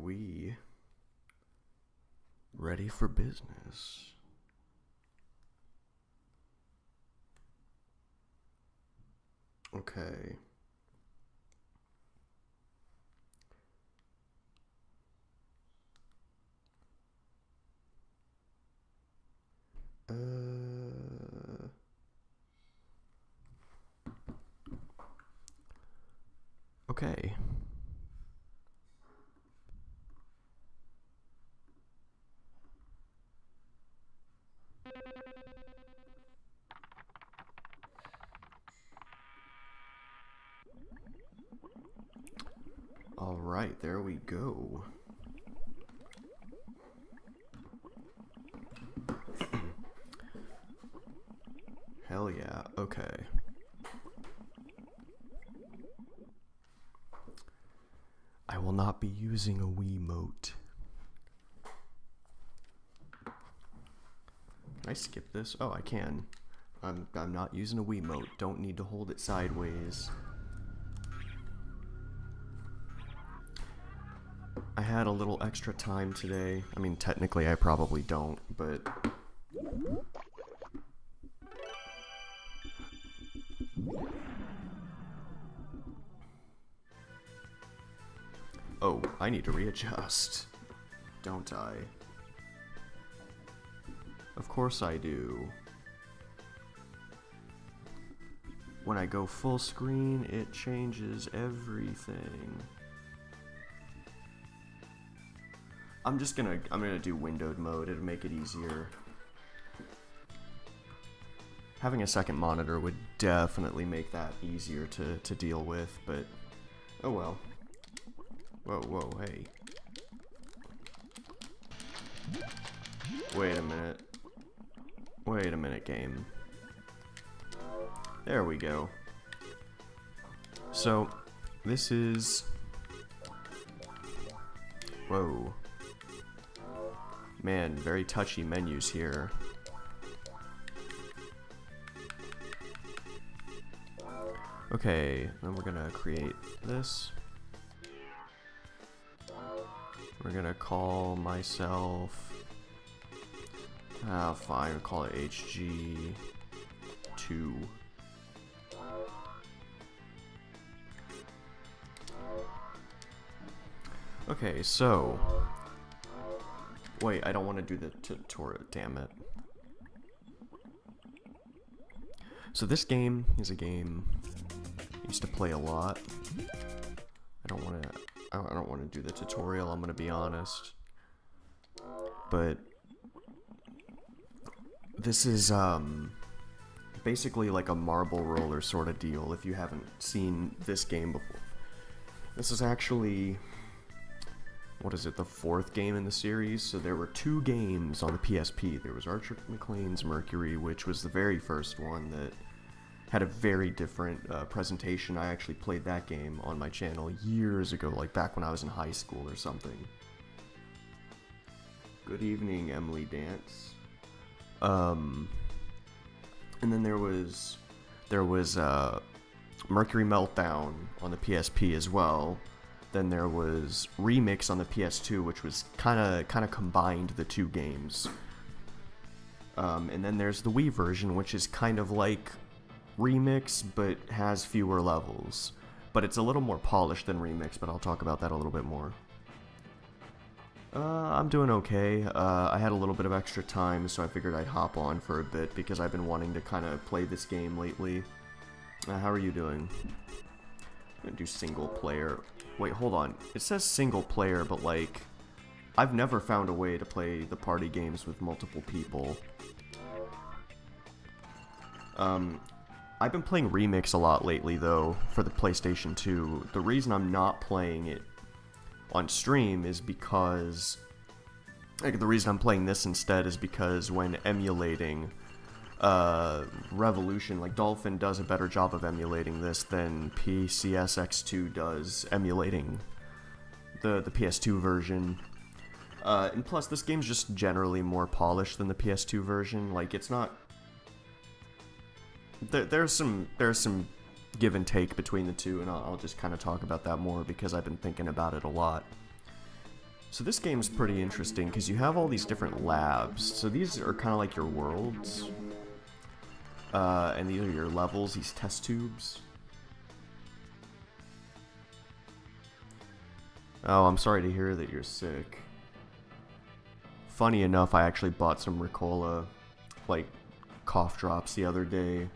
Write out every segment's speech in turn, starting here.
we ready for business? Okay. Okay. All right, there we go. Hell yeah, okay. I will not be using a Wiimote. Can I skip this? Oh, I can. I'm not using a Wiimote. Don't need to hold it sideways. I had a little extra time today. I mean, technically I probably don't, but... Oh, I need to readjust. Don't I? Of course I do. When I go full screen, it changes everything. I'm gonna do windowed mode. It'll make it easier. Having a second monitor would definitely make that easier to deal with, but oh well. Whoa, whoa, hey. Wait a minute. Wait a minute, game. There we go. So, this is... Whoa. Man, very touchy menus here. Okay, then we're gonna create this. We're gonna call myself... fine, we'll call it HG2. Okay, so... Wait, I don't want to do the tutorial, damn it. So this game is a game I used to play a lot. I don't want to do the tutorial, I'm gonna be honest. But this is basically like a marble roller sort of deal if you haven't seen this game before. This is actually, what is it, the 4th game in the series? So there were 2 games on the PSP. There was Archer McLean's Mercury, which was the very first one that had a very different presentation. I actually played that game on my channel years ago, like back when I was in high school or something. Good evening, Emily Dance. And then there was Mercury Meltdown on the PSP as well. Then there was Remix on the PS2, which was kind of combined the 2 games. And then there's the Wii version, which is kind of like Remix, but has fewer levels. But it's a little more polished than Remix, but I'll talk about that a little bit more. I'm doing okay. I had a little bit of extra time, so I figured I'd hop on for a bit, because I've been wanting to kind of play this game lately. How are you doing? I'm gonna do single player. Wait, hold on. It says single player, but like, I've never found a way to play the party games with multiple people. I've been playing Remix a lot lately, though, for the PlayStation 2. The reason I'm not playing it on stream is because... Like, the reason I'm playing this instead is because when emulating Revolution, like, Dolphin does a better job of emulating this than PCSX2 does emulating the PS2 version. And plus, this game's just generally more polished than the PS2 version. Like, it's not... There's some give and take between the two, and I'll just kind of talk about that more because I've been thinking about it a lot. So this game's pretty interesting because you have all these different labs. So these are kind of like your worlds. And these are your levels, these test tubes. Oh, I'm sorry to hear that you're sick. Funny enough, I actually bought some Ricola, like, cough drops the other day.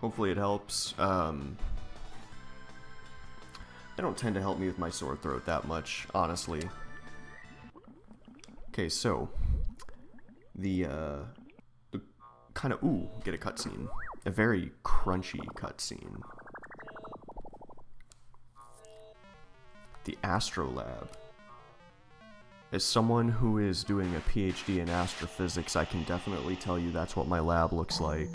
Hopefully it helps. They don't tend to help me with my sore throat that much, honestly. Okay, so the kind of get a cutscene, a very crunchy cutscene. The Astrolab. As someone who is doing a PhD in astrophysics, I can definitely tell you that's what my lab looks like.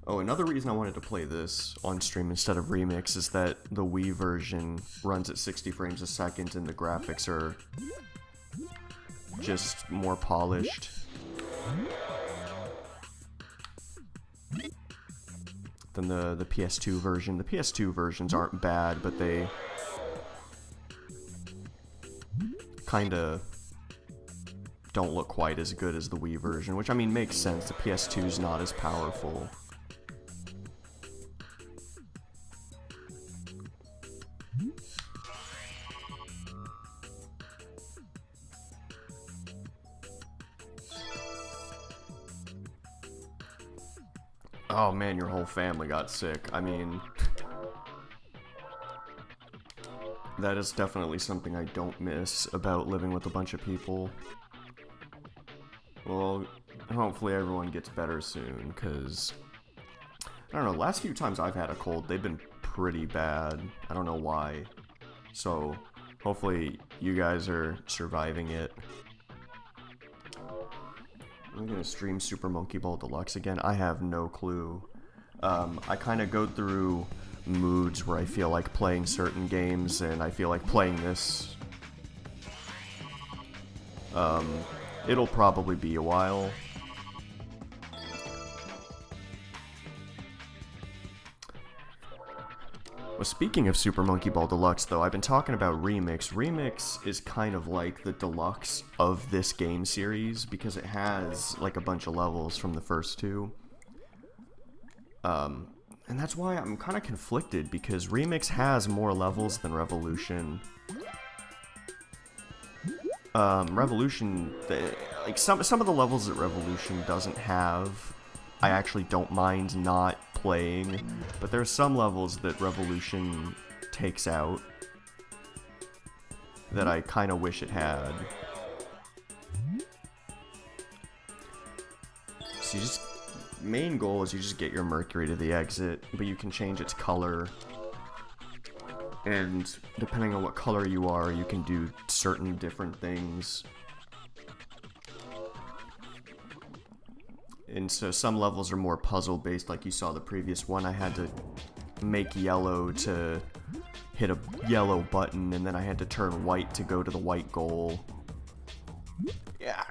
Oh, another reason I wanted to play this on stream instead of Remix is that the Wii version runs at 60 frames a second and the graphics are just more polished. Than the PS2 version. The PS2 versions aren't bad, but they kinda don't look quite as good as the Wii version, which I mean makes sense. The PS2 is not as powerful. Oh man, your whole family got sick. I mean, that is definitely something I don't miss about living with a bunch of people. Well, hopefully everyone gets better soon, because, I don't know, last few times I've had a cold, they've been pretty bad. I don't know why. So, hopefully you guys are surviving it. I'm gonna stream Super Monkey Ball Deluxe again. I have no clue. I kind of go through moods where I feel like playing certain games, and I feel like playing this. It'll probably be a while. Well, speaking of Super Monkey Ball Deluxe, though, I've been talking about Remix. Remix is kind of like the deluxe of this game series because it has like a bunch of levels from the first two. And that's why I'm kind of conflicted because Remix has more levels than Revolution. Revolution, like some of the levels that Revolution doesn't have, I actually don't mind not playing, but there's some levels that Revolution takes out that I kind of wish it had. So you just, main goal is you just get your Mercury to the exit, but you can change its color, and depending on what color you are, you can do certain different things. And so some levels are more puzzle based, like you saw the previous one. I had to make yellow to hit a yellow button, and then I had to turn white to go to the white goal. Yeah.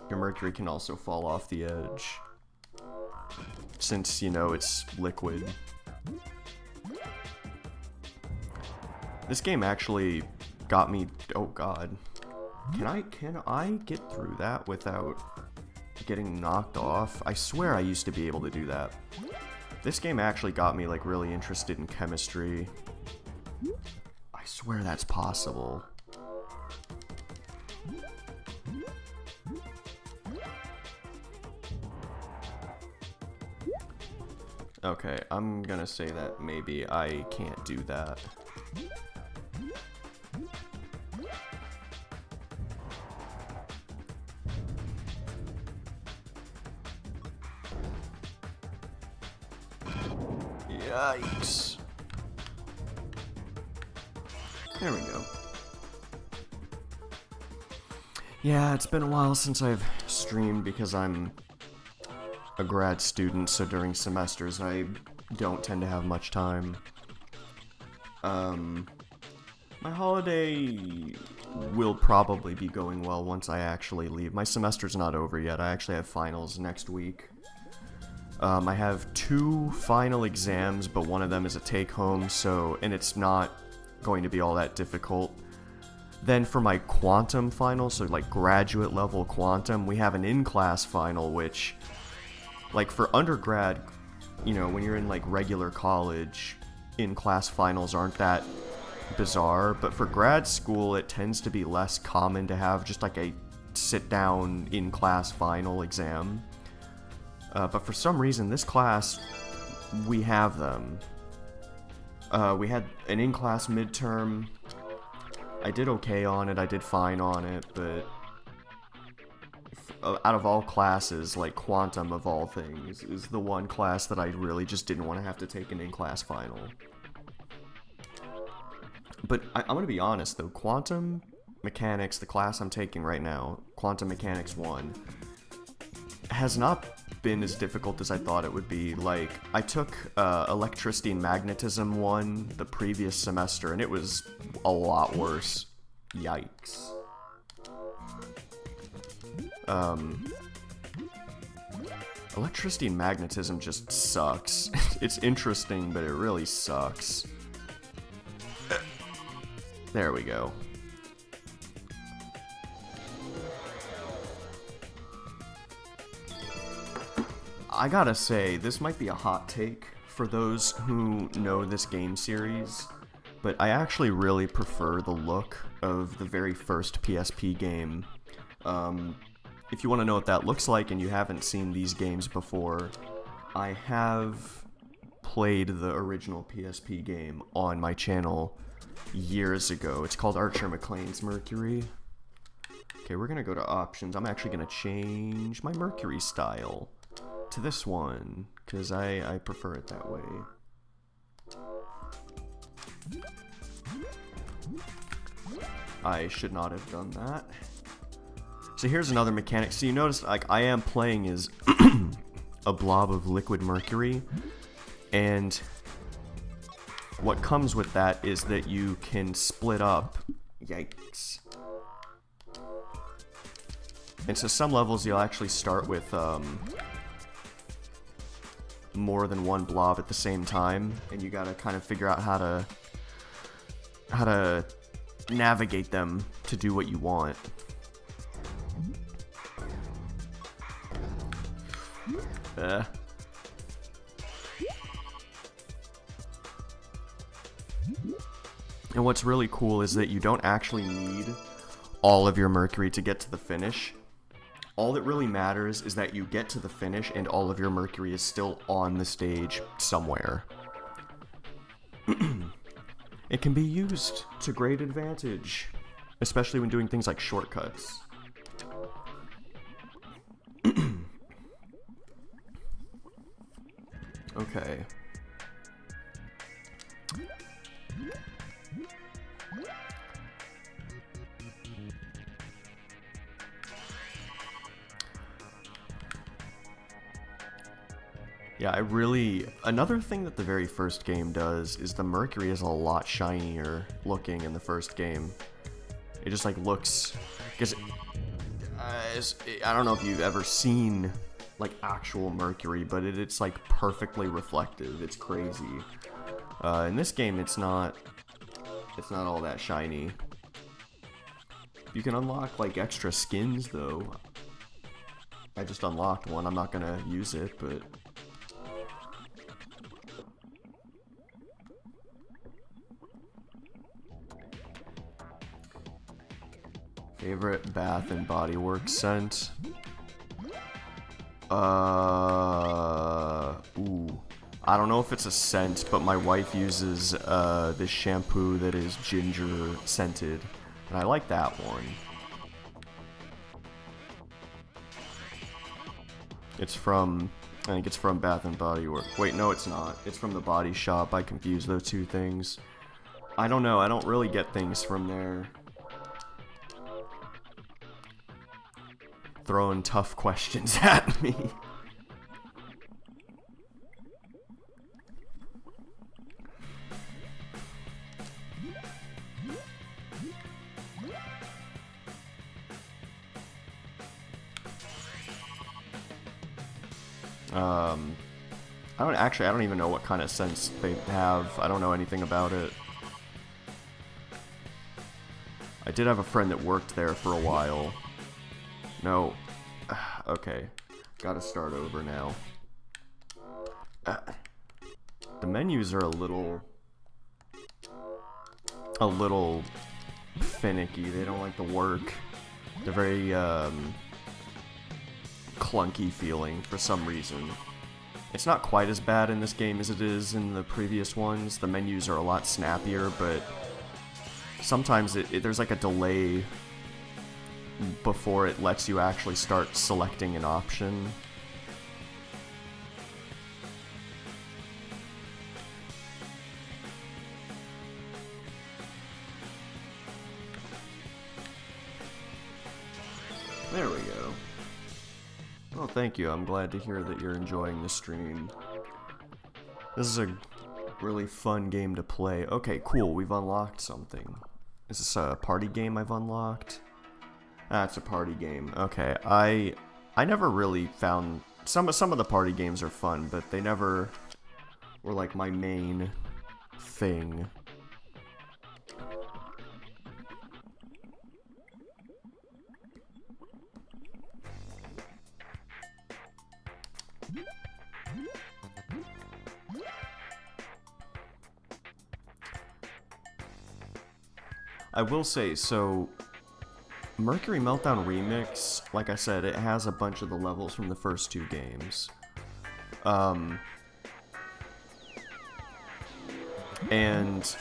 Your Mercury can also fall off the edge, since, you know, it's liquid. This game actually got me, oh god. Can I get through that without getting knocked off? I swear I used to be able to do that. This game actually got me like really interested in chemistry. I swear that's possible. Okay, I'm gonna say that maybe I can't do that. Yikes. There we go. Yeah, it's been a while since I've streamed because I'm a grad student, so during semesters I don't tend to have much time. My holiday will probably be going well once I actually leave. My semester's not over yet. I actually have finals next week. I have 2 final exams, but one of them is a take-home, and it's not going to be all that difficult. Then for my quantum final, so like graduate level quantum, we have an in-class final, which, like for undergrad, you know, when you're in like regular college, in-class finals aren't that bizarre, but for grad school, it tends to be less common to have just like a sit-down in-class final exam. But for some reason, this class, we have them. We had an in-class midterm. I did okay on it, I did fine on it, but out of all classes, like quantum of all things, is the one class that I really just didn't want to have to take an in-class final. But I'm going to be honest though, quantum mechanics, the class I'm taking right now, Quantum Mechanics 1, has not been as difficult as I thought it would be. Like, I took Electricity and Magnetism 1 the previous semester, and it was a lot worse. Yikes. Electricity and Magnetism just sucks. It's interesting, but it really sucks. There we go. I gotta say, this might be a hot take for those who know this game series, but I actually really prefer the look of the very first PSP game. If you want to know what that looks like and you haven't seen these games before, I have played the original PSP game on my channel years ago. It's called Archer McLean's Mercury. Okay, we're gonna go to options. I'm actually gonna change my Mercury style to this one, because I prefer it that way. I should not have done that. So here's another mechanic. So you notice, like, I am playing as a blob of liquid mercury, and what comes with that is that you can split up. Yikes. And so some levels you'll actually start with more than one blob at the same time, and you gotta kind of figure out how to navigate them to do what you want. And what's really cool is that you don't actually need all of your mercury to get to the finish. All that really matters is that you get to the finish and all of your mercury is still on the stage somewhere. It can be used to great advantage, especially when doing things like shortcuts. Okay. Yeah, another thing that the very first game does is the mercury is a lot shinier looking in the first game. It just like looks, because I don't know if you've ever seen like actual mercury, but it's like perfectly reflective. It's crazy. In this game, it's not all that shiny. You can unlock like extra skins though. I just unlocked one. I'm not gonna use it, but favorite Bath and Body Works scent? Ooh. I don't know if it's a scent, but my wife uses this shampoo that is ginger scented, and I like that one. It's from, I think it's from Bath and Body Works. Wait, no, it's not. It's from The Body Shop. I confuse those two things. I don't know. I don't really get things from there. Throwing tough questions at me. I don't even know what kind of sense they have. I don't know anything about it. I did have a friend that worked there for a while. No. Okay. Gotta start over now. The menus are a little finicky. They don't like to work. They're very clunky feeling for some reason. It's not quite as bad in this game as it is in the previous ones. The menus are a lot snappier, but sometimes there's like a delay before it lets you actually start selecting an option. There we go. Well, thank you. I'm glad to hear that you're enjoying the stream. This is a really fun game to play. Okay, cool. We've unlocked something. Is this a party game I've unlocked? Ah, it's a party game. Okay, I never really found... Some of the party games are fun, but they never were like my main thing. I will say, so Mercury Meltdown Remix, like I said, it has a bunch of the levels from the first two games. And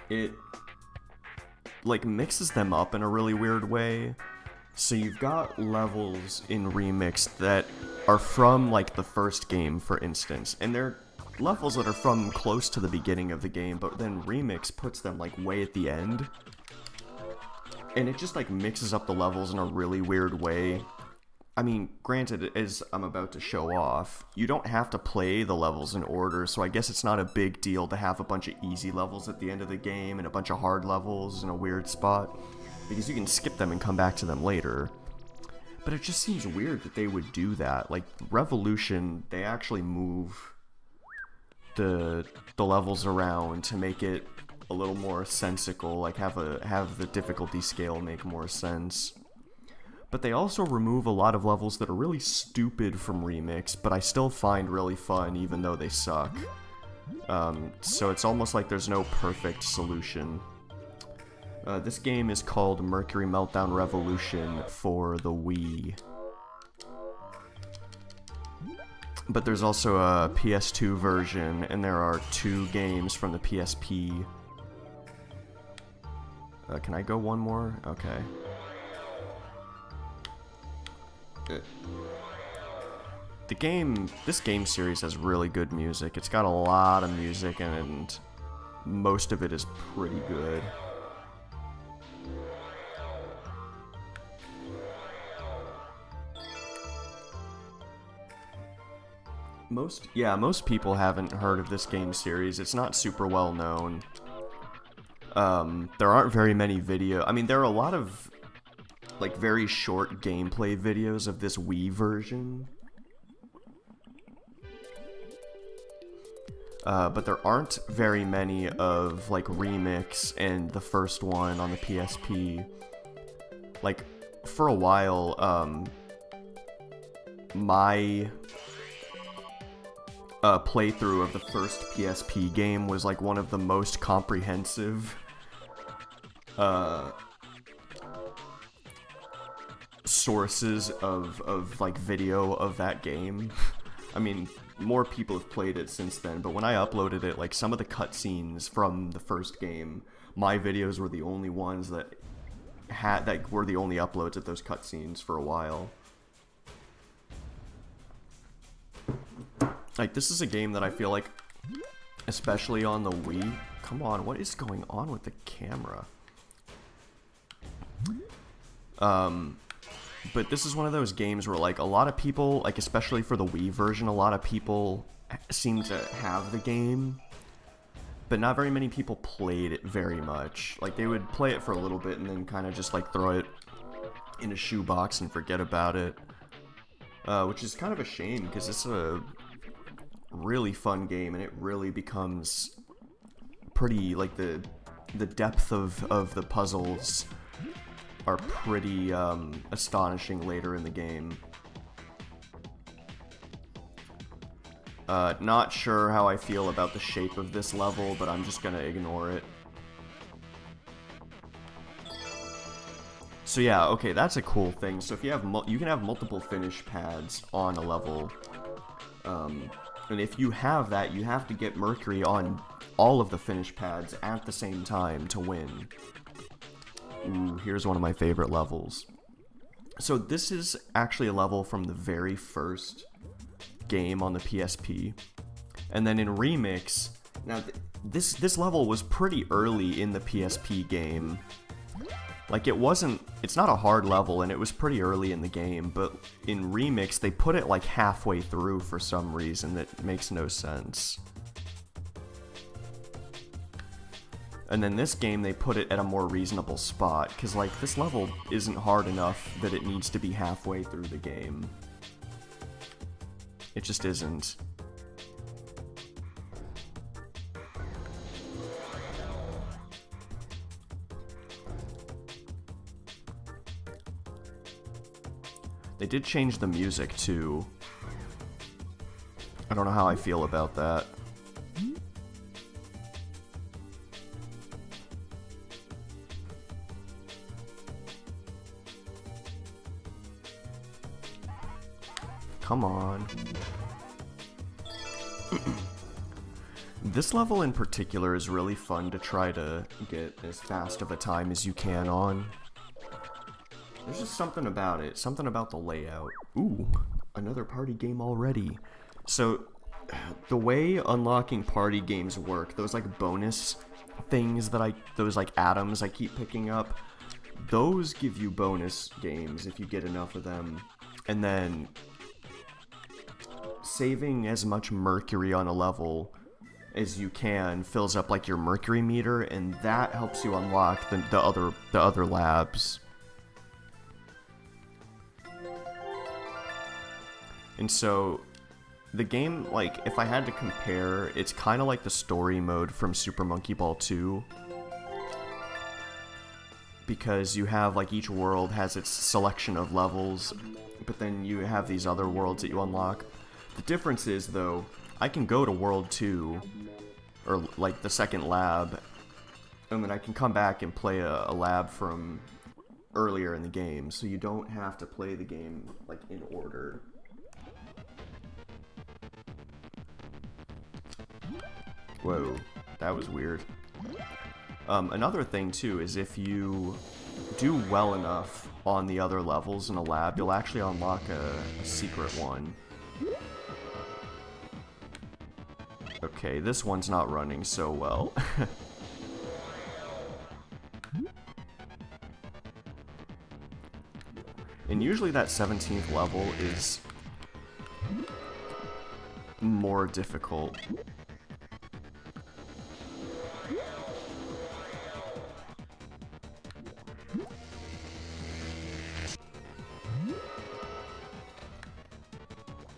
it like mixes them up in a really weird way. So you've got levels in Remix that are from like the first game, for instance, and they're levels that are from close to the beginning of the game, but then Remix puts them like way at the end. And it just like mixes up the levels in a really weird way. I mean, granted, as I'm about to show off, you don't have to play the levels in order, so I guess it's not a big deal to have a bunch of easy levels at the end of the game and a bunch of hard levels in a weird spot, because you can skip them and come back to them later. But it just seems weird that they would do that. Like, Revolution, they actually move the levels around to make it a little more sensical, like have the difficulty scale make more sense. But they also remove a lot of levels that are really stupid from Remix, but I still find really fun even though they suck. So it's almost like there's no perfect solution. This game is called Mercury Meltdown Revolution for the Wii. But there's also a PS2 version, and there are 2 games from the PSP. Can I go one more? Okay. This game series has really good music. It's got a lot of music, and most of it is pretty good. Most people haven't heard of this game series. It's not super well known. There aren't very many I mean, there are a lot of like very short gameplay videos of this Wii version. But there aren't very many of like Remix and the first one on the PSP. Like, for a while, my playthrough of the first PSP game was like one of the most comprehensive sources of like video of that game. I mean, more people have played it since then, but when I uploaded it, like some of the cutscenes from the first game, my videos were the only ones that were the only uploads of those cutscenes for a while. Like, this is a game that I feel like, especially on the Wii... Come on, what is going on with the camera? But this is one of those games where, like, a lot of people, like, especially for the Wii version, a lot of people seem to have the game, but not very many people played it very much. Like, they would play it for a little bit and then kind of just, like, throw it in a shoebox and forget about it. Which is kind of a shame, because it's a really fun game, and it really becomes pretty, like, the depth of the puzzles are pretty astonishing later in the game. Not sure how I feel about the shape of this level, but I'm just gonna ignore it. So yeah, okay, that's a cool thing. So if you have you can have multiple finish pads on a level, and if you have that, you have to get Mercury on all of the finish pads at the same time to win. Ooh, here's one of my favorite levels. So this is actually a level from the very first game on the PSP, and then in Remix, now this level was pretty early in the PSP game. Like, it's not a hard level, and it was pretty early in the game, but in Remix, they put it like halfway through for some reason that makes no sense. And then this game, they put it at a more reasonable spot, because, like, this level isn't hard enough that it needs to be halfway through the game. It just isn't. They did change the music, too. I don't know how I feel about that. Come on. This level in particular is really fun to try to get as fast of a time as you can on. There's just something about it, something about the layout. Ooh, another party game already. So, the way unlocking party games work, those like bonus things that those like atoms I keep picking up, those give you bonus games if you get enough of them. And then, saving as much Mercury on a level as you can fills up like your Mercury meter, and that helps you unlock the other labs. And so, the game, like, if I had to compare, it's kind of like the story mode from Super Monkey Ball 2. Because you have, like, each world has its selection of levels, but then you have these other worlds that you unlock. The difference is, though, I can go to World 2, or, like, the second lab, and then I can come back and play a lab from earlier in the game, so you don't have to play the game, like, in order. Whoa, that was weird. Another thing, too, is if you do well enough on the other levels in a lab, you'll actually unlock a secret one. Okay, this one's not running so well. And usually that 17th level is more difficult.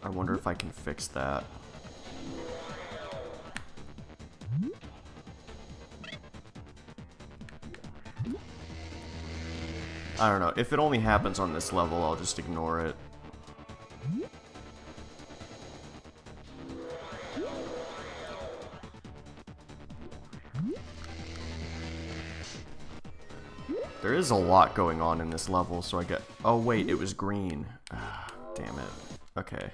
I wonder if I can fix that. I don't know. If it only happens on this level, I'll just ignore it. There is a lot going on in this level, so I get... Oh, wait, it was green. Ah, damn it. Okay.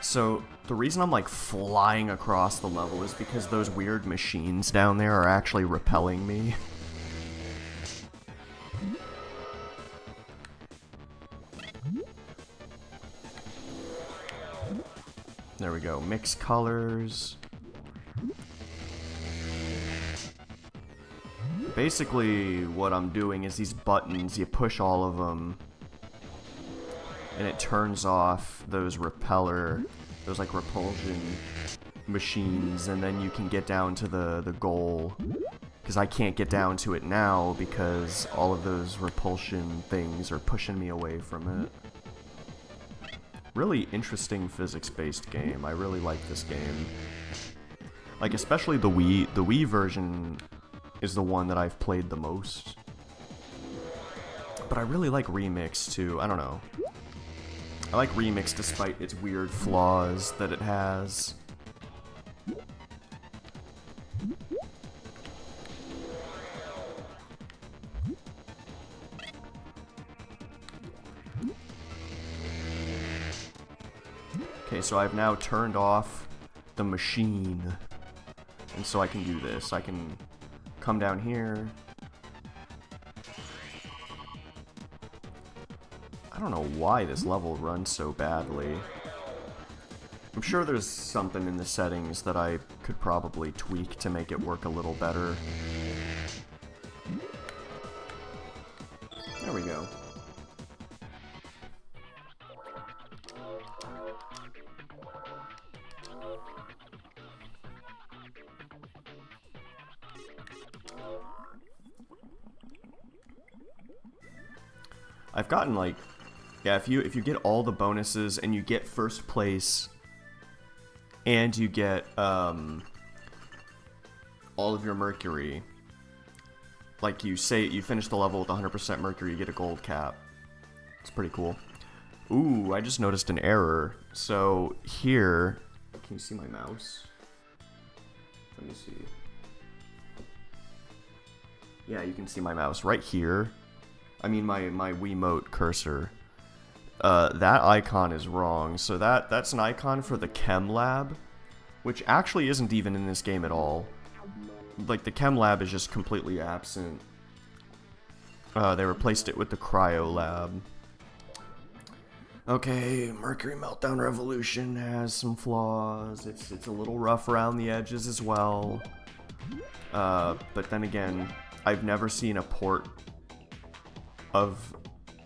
So, the reason I'm, like, flying across the level is because those weird machines down there are actually repelling me. There we go. Mix colors. Basically, what I'm doing is these buttons, you push all of them, and it turns off those those like repulsion machines, and then you can get down to the goal because I can't get down to it now because all of those repulsion things are pushing me away from it. Really interesting physics-based game. I really like this game. Like, especially the Wii. The Wii version is the one that I've played the most. But I really like Remix, too. I don't know. I like Remix despite its weird flaws that it has. Okay, so I've now turned off the machine. And so I can do this. I can come down here. I don't know why this level runs so badly. I'm sure there's something in the settings that I could probably tweak to make it work a little better. There we go. I've gotten like, yeah, if you get all the bonuses and you get first place and you get all of your Mercury, like you say you finish the level with 100% Mercury, you get a gold cap. It's pretty cool. Ooh, I just noticed an error. So here, can you see my mouse? Let me see. Yeah, you can see my mouse right here. I mean my Wiimote cursor. That icon is wrong. So that's an icon for the Chem Lab, which actually isn't even in this game at all. Like, the Chem Lab is just completely absent. They replaced it with the Cryo Lab. Okay, Mercury Meltdown Revolution has some flaws. It's a little rough around the edges as well. But then again, I've never seen a port of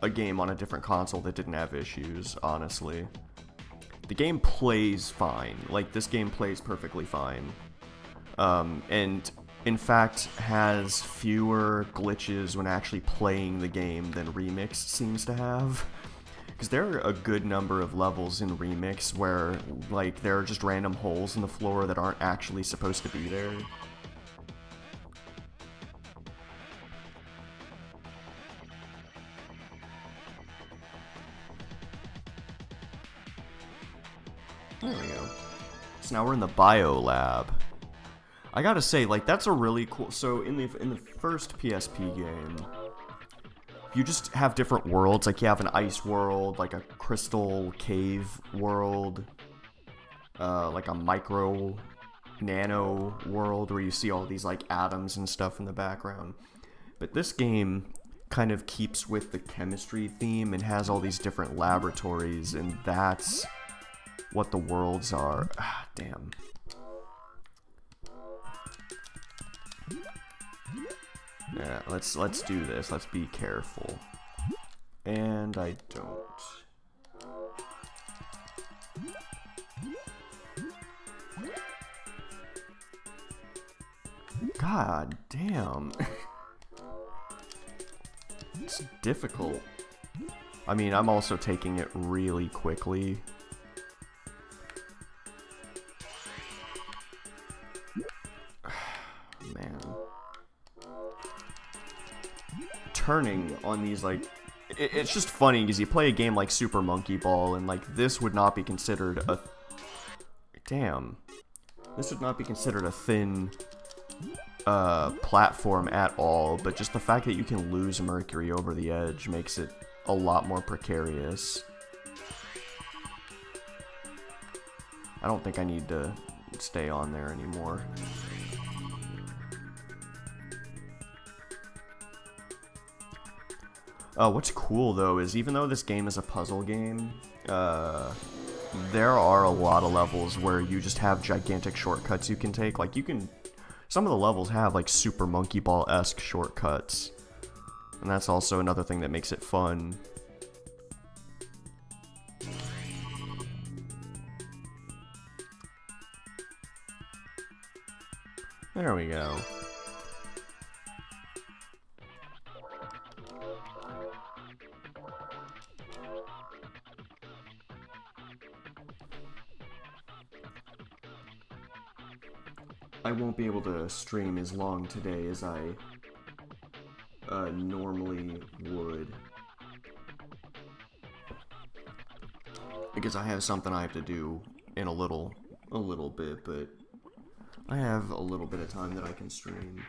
a game on a different console that didn't have issues, honestly. The game plays fine. Like, this game plays perfectly fine. And in fact has fewer glitches when actually playing the game than Remix seems to have. Because there are a good number of levels in Remix where, like, there are just random holes in the floor that aren't actually supposed to be there. There we go. So now we're in the Bio Lab. I gotta say, like, that's a really cool... So, in the first PSP game, you just have different worlds. Like, you have an ice world, like a crystal cave world, like a micro nano world where you see all these, like, atoms and stuff in the background. But this game kind of keeps with the chemistry theme and has all these different laboratories, and that's what the worlds are. Ah, damn. Yeah, let's do this. Let's be careful. And I don't. God damn. It's difficult. I mean, I'm also taking it really quickly. Man. Turning on these, like, it's just funny because you play a game like Super Monkey Ball and, like, this would not be considered a... Damn. This would not be considered a thin platform at all, but just the fact that you can lose Mercury over the edge makes it a lot more precarious. I don't think I need to stay on there anymore. What's cool, though, is even though this game is a puzzle game, there are a lot of levels where you just have gigantic shortcuts you can take. Like, you can... Some of the levels have, like, Super Monkey Ball-esque shortcuts. And that's also another thing that makes it fun. There we go. I won't be able to stream as long today as I normally would. Because I have something I have to do in a little bit, but I have a little bit of time that I can stream.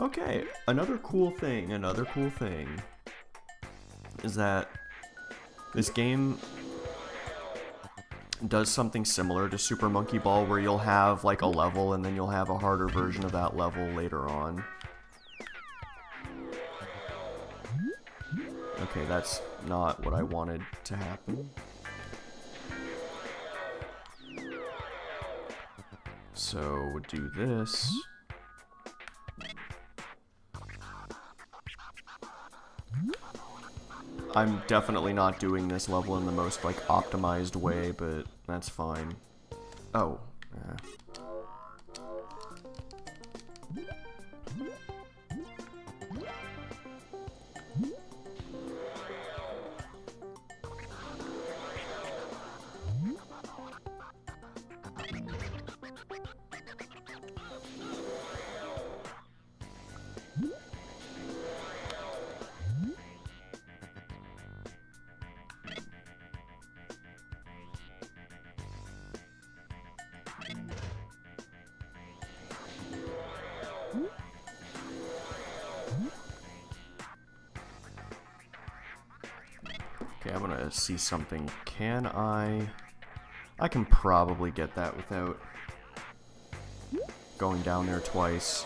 Okay, another cool thing is that this game does something similar to Super Monkey Ball, where you'll have like a level and then you'll have a harder version of that level later on. Okay, that's not what I wanted to happen. So we'll do this. I'm definitely not doing this level in the most, like, optimized way, but that's fine. Oh. Okay, I'm gonna see something. Can I can probably get that without going down there twice.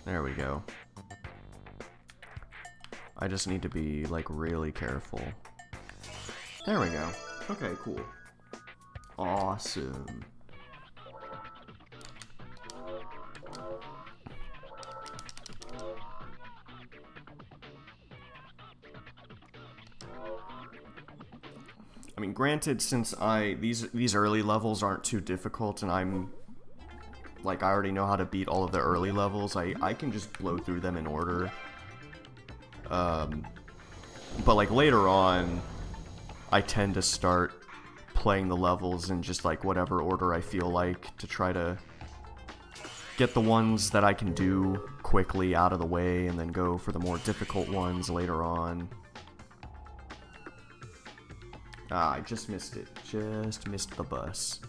There we go. I just need to be, like, really careful. There we go. Okay, cool. Awesome. I mean, granted, since these early levels aren't too difficult, and I'm like, I already know how to beat all of the early levels, I can just blow through them in order. But like later on, I tend to start playing the levels in just like whatever order I feel like, to try to get the ones that I can do quickly out of the way, and then go for the more difficult ones later on. Ah, I just missed it. Just missed the bus.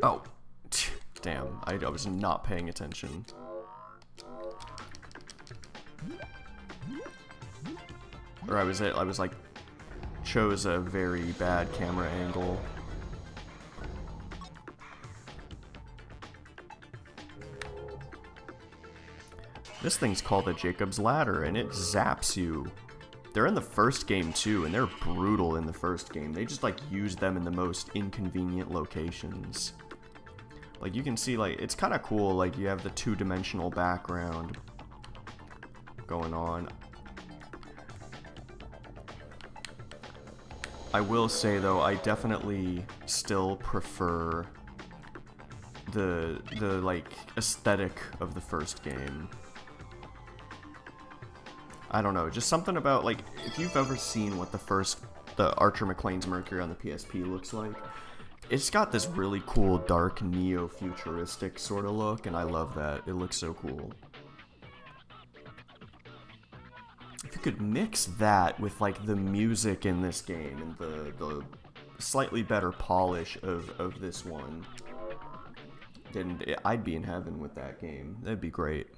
Oh. Damn, I was not paying attention. Or I was like, chose a very bad camera angle. This thing's called a Jacob's Ladder, and it zaps you. They're in the first game too, and they're brutal in the first game. They just, like, use them in the most inconvenient locations. Like, you can see, like, it's kind of cool, like, you have the two-dimensional background going on. I will say, though, I definitely still prefer the like, aesthetic of the first game. I don't know, just something about, like, if you've ever seen what the Archer McLean's Mercury on the PSP looks like, it's got this really cool, dark, neo-futuristic sort of look, and I love that. It looks so cool. If you could mix that with, like, the music in this game and the slightly better polish of this one, then I'd be in heaven with that game. That'd be great.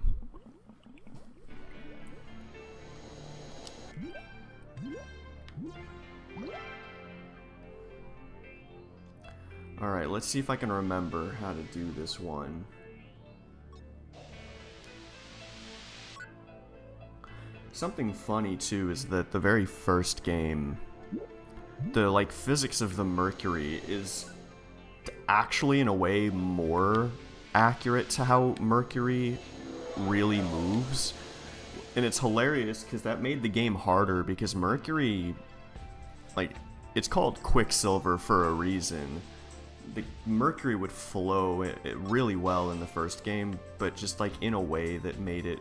Alright, let's see if I can remember how to do this one. Something funny, too, is that the very first game, the, like, physics of the Mercury is actually, in a way, more accurate to how Mercury really moves. And it's hilarious, because that made the game harder, because Mercury, like, it's called Quicksilver for a reason. The Mercury would flow it really well in the first game, but just, like, in a way that made it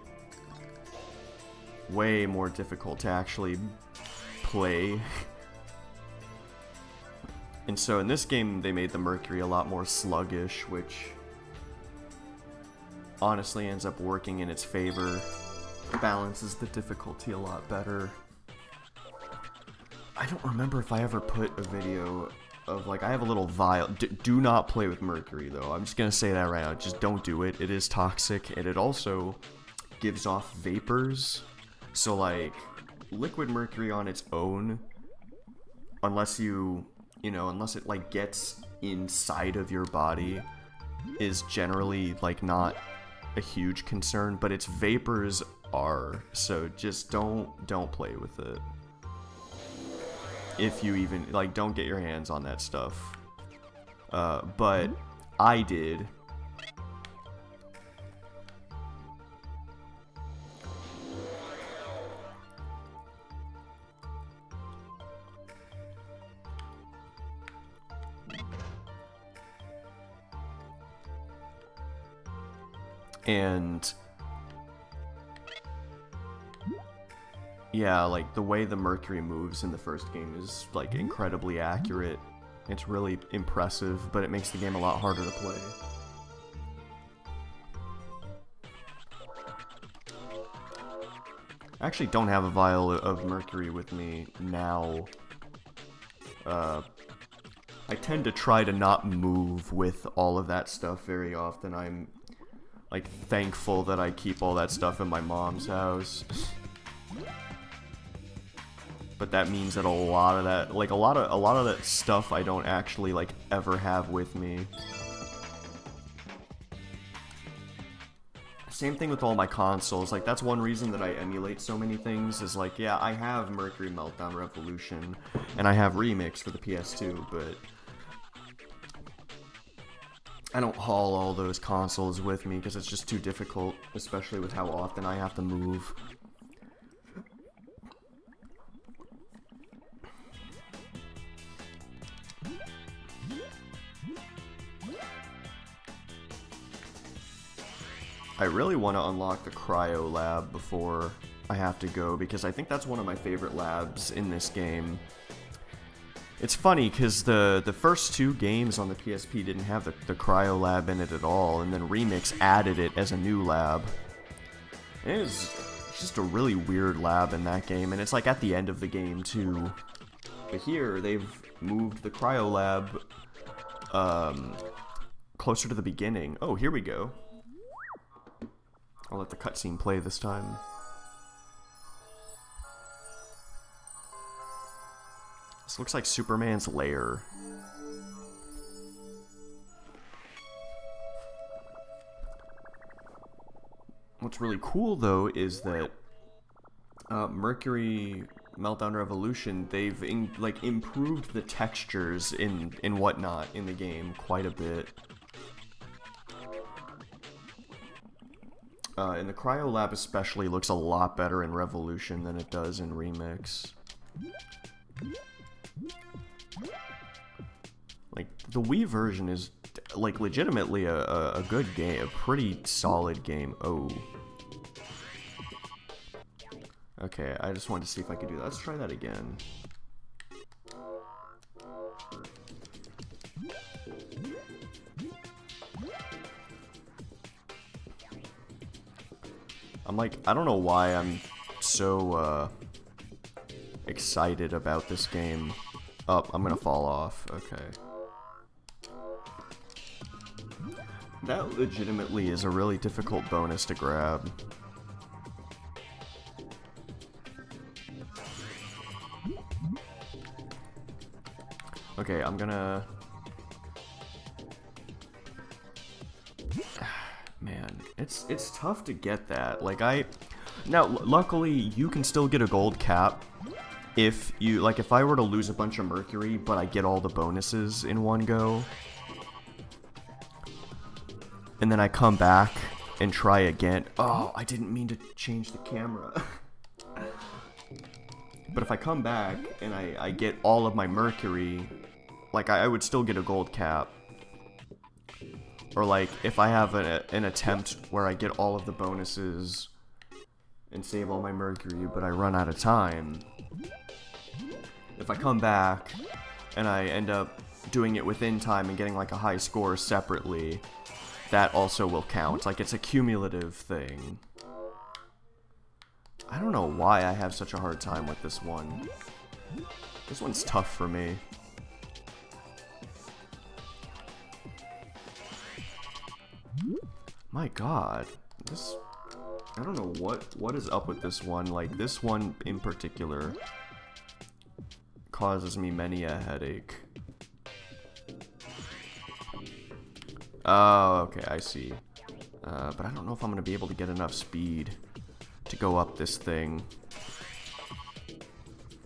way more difficult to actually play. And so in this game, they made the Mercury a lot more sluggish, which honestly ends up working in its favor. Balances the difficulty a lot better. I don't remember if I ever put a video of, like, I have a little vial. Do not play with Mercury, though. I'm just gonna say that right now. Just don't do it. It is toxic, and it also gives off vapors. So, like, liquid mercury on its own, unless unless it, like, gets inside of your body, is generally, like, not a huge concern, but its vapors are. So just don't play with it. If you even, like, don't get your hands on that stuff. But I did. And yeah, like, the way the Mercury moves in the first game is, like, incredibly accurate. It's really impressive, but it makes the game a lot harder to play. I actually don't have a vial of Mercury with me now. I tend to try to not move with all of that stuff very often. I'm, like, thankful that I keep all that stuff in my mom's house. But that means that a lot of that, like, a lot of that stuff I don't actually, like, ever have with me. Same thing with all my consoles. Like, that's one reason that I emulate so many things, is, like, yeah, I have Mercury Meltdown Revolution, and I have Remix for the PS2, but I don't haul all those consoles with me because it's just too difficult, especially with how often I have to move. I really want to unlock the Cryo Lab before I have to go, because I think that's one of my favorite labs in this game. It's funny, because the first two games on the PSP didn't have the Cryo Lab in it at all, and then Remix added it as a new lab. And it was just a really weird lab in that game, and it's like at the end of the game too. But here, they've moved the Cryo Lab closer to the beginning. Oh, here we go. I'll let the cutscene play this time. This looks like Superman's lair. What's really cool, though, is that Mercury Meltdown Revolution, they've improved the textures in whatnot in the game quite a bit. And the Cryo Lab especially looks a lot better in Revolution than it does in Remix. Like, the Wii version is, like, legitimately a good game, a pretty solid game. Oh. Okay, I just wanted to see if I could do that. Let's try that again. I'm like, I don't know why I'm so excited about this game. Oh, I'm gonna fall off. Okay. That legitimately is a really difficult bonus to grab. Okay, I'm gonna... Man, it's tough to get that. Like, now, luckily, you can still get a gold cap if you, like, if I were to lose a bunch of Mercury, but I get all the bonuses in one go, and then I come back and try again. Oh, I didn't mean to change the camera. But if I come back and I get all of my Mercury, like, I would still get a gold cap. Or, like, if I have an attempt where I get all of the bonuses and save all my Mercury, but I run out of time, if I come back and I end up doing it within time and getting like a high score separately, that also will count. Like, it's a cumulative thing. I don't know why I have such a hard time with this one. This one's tough for me. My god. This... I don't know what is up with this one. Like, this one in particular causes me many a headache. Oh, okay, I see. But I don't know if I'm gonna be able to get enough speed to go up this thing.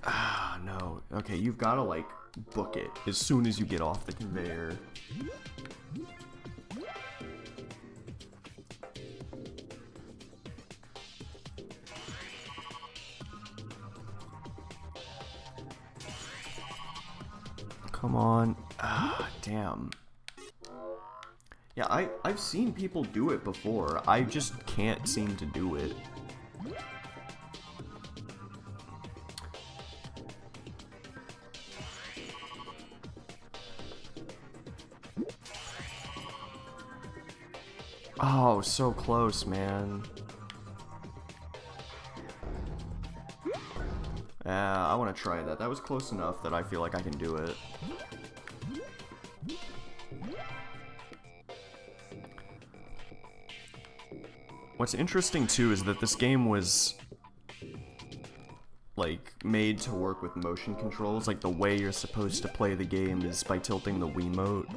Ah, no. Okay, you've gotta, like, book it as soon as you get off the conveyor. Come on. Ah, damn. Yeah, I've seen people do it before. I just can't seem to do it. Oh, so close, man. Yeah, I want to try that. That was close enough that I feel like I can do it. What's interesting too is that this game was like made to work with motion controls. Like, the way you're supposed to play the game is by tilting the Wiimote.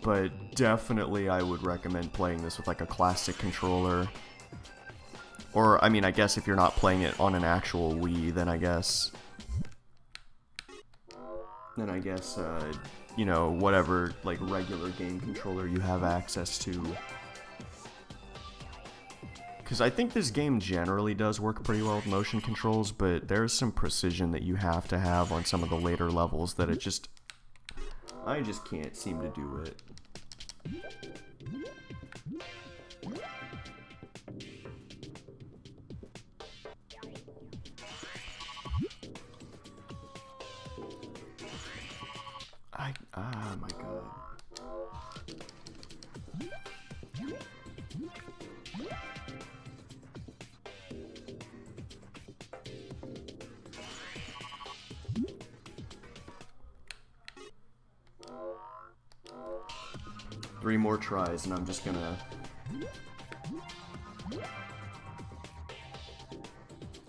But definitely I would recommend playing this with like a classic controller. Or, I mean, I guess if you're not playing it on an actual Wii, then I guess, you know, whatever, like, regular game controller you have access to. Because I think this game generally does work pretty well with motion controls, but there's some precision that you have to have on some of the later levels that I just can't seem to do it. Ah, my god. Three more tries and I'm just gonna... I'm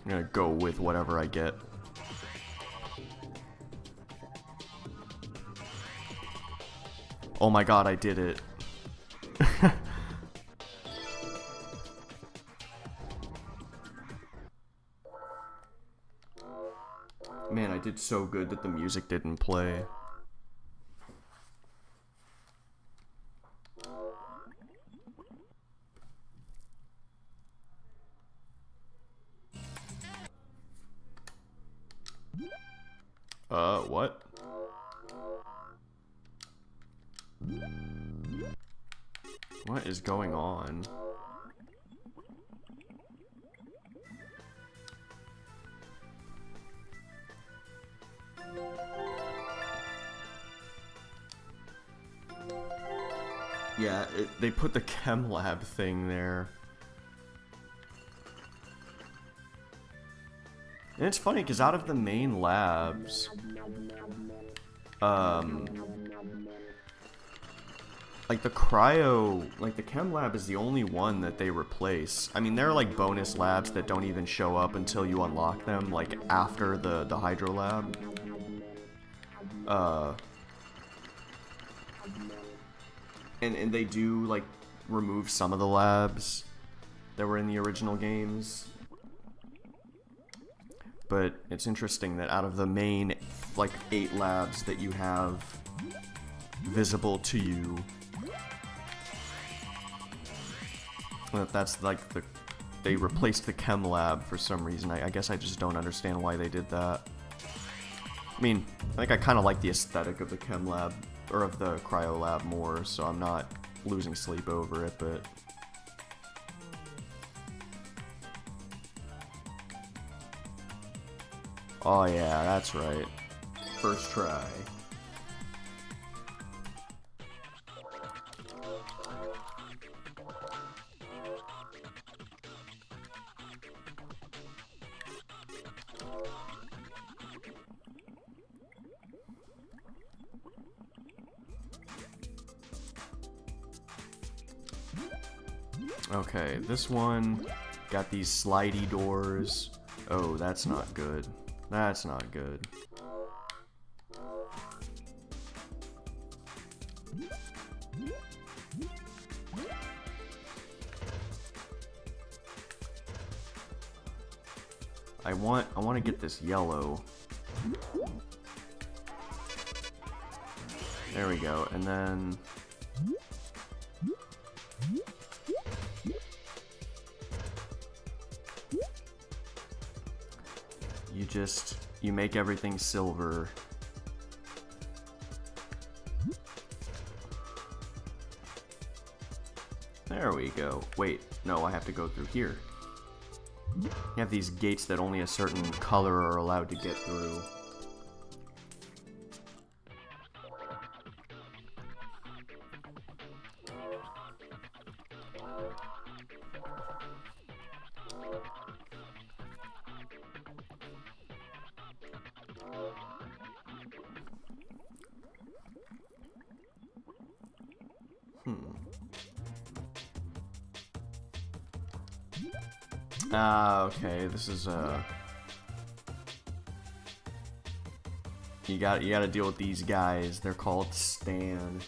gonna go with whatever I get. Oh my god, I did it. Man, I did so good that the music didn't play. What? What is going on? Yeah, they put the chem lab thing there. And it's funny, because out of the main labs, like the chem lab is the only one that they replace. I mean, there are like bonus labs that don't even show up until you unlock them, like after the hydro lab. And they do like remove some of the labs that were in the original games. But it's interesting that out of the main, like, 8 labs that you have visible to you, that's like they replaced the chem lab for some reason. I guess I just don't understand why they did that. I mean, I think I kind of like the aesthetic of the chem lab, or of the cryo lab more, so I'm not losing sleep over it, but... Oh yeah, that's right. First try. Okay, this one got these slidey doors. Oh, that's not good. That's not good. I want to get this yellow. There we go, and then you make everything silver. There we go. Wait, no, I have to go through here. You have these gates that only a certain color are allowed to get through. Okay, this is you gotta deal with these guys. They're called Stan.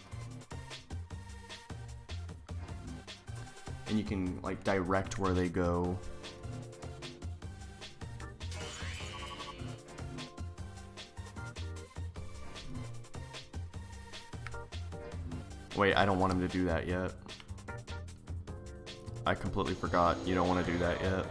And you can like direct where they go. Wait, I don't want him to do that yet. I completely forgot. You don't want to do that yet.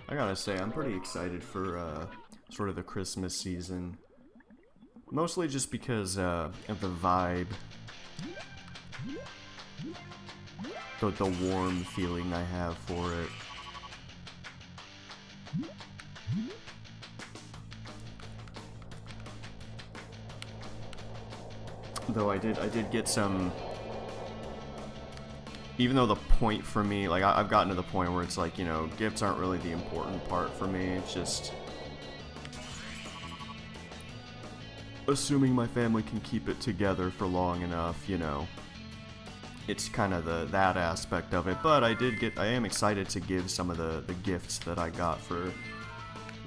I gotta say, I'm pretty excited for sort of the Christmas season. Mostly just because of the vibe. The warm feeling I have for it. Though I did get some... Even though the point for me, like, I've gotten to the point where it's like, you know, gifts aren't really the important part for me. It's just assuming my family can keep it together for long enough, you know. It's kind of that aspect of it. But I am excited to give some of the gifts that I got for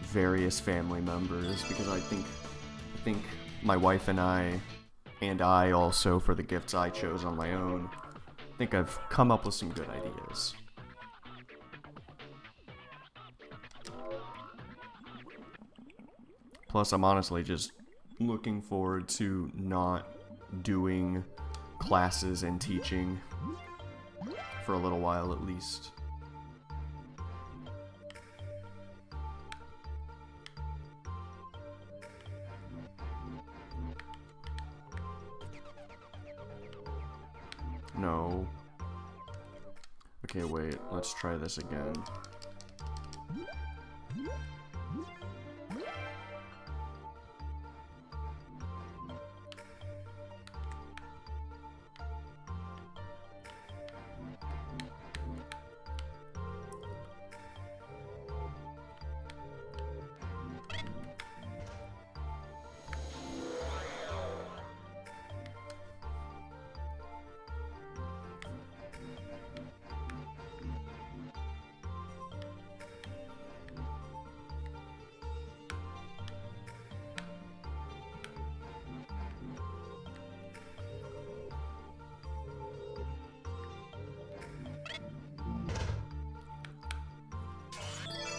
various family members, because I think my wife and I also, for the gifts I chose on my own, I think I've come up with some good ideas. Plus, I'm honestly just looking forward to not doing classes and teaching for a little while at least. No. Okay, wait. Let's try this again.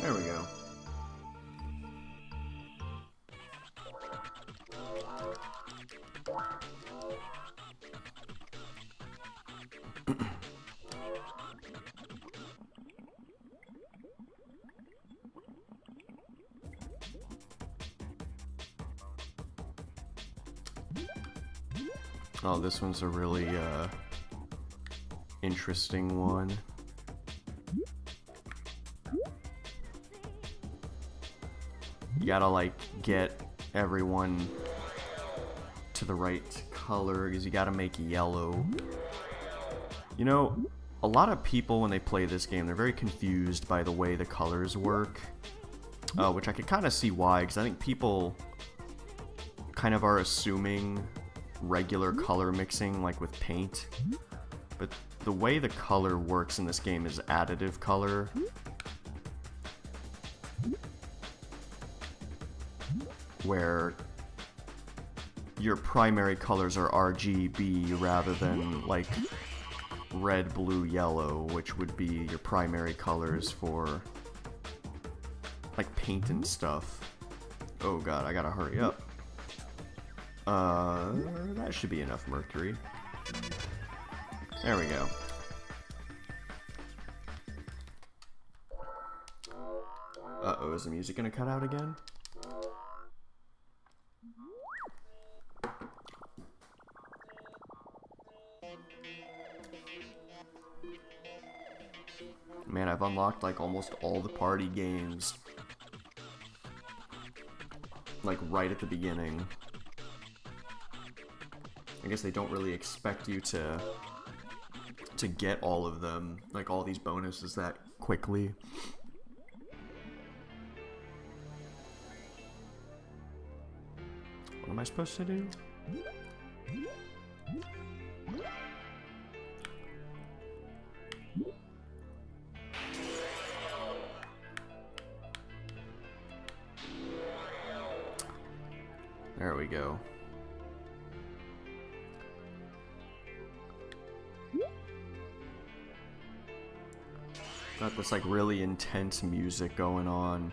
There we go. Oh, this one's a really interesting one. You gotta like get everyone to the right color because you gotta make yellow. You know, a lot of people when they play this game, they're very confused by the way the colors work, which I could kind of see why, because I think people kind of are assuming regular color mixing like with paint, but the way the color works in this game is additive color. Where your primary colors are RGB rather than like red, blue, yellow, which would be your primary colors for like paint and stuff. Oh god, I gotta hurry up. That should be enough mercury. There we go. Uh-oh, is the music gonna cut out again? Man, I've unlocked like almost all the party games like right at the beginning. I guess they don't really expect you to get all of them, like all these bonuses that quickly. What am I supposed to do? There we go. Got this like really intense music going on.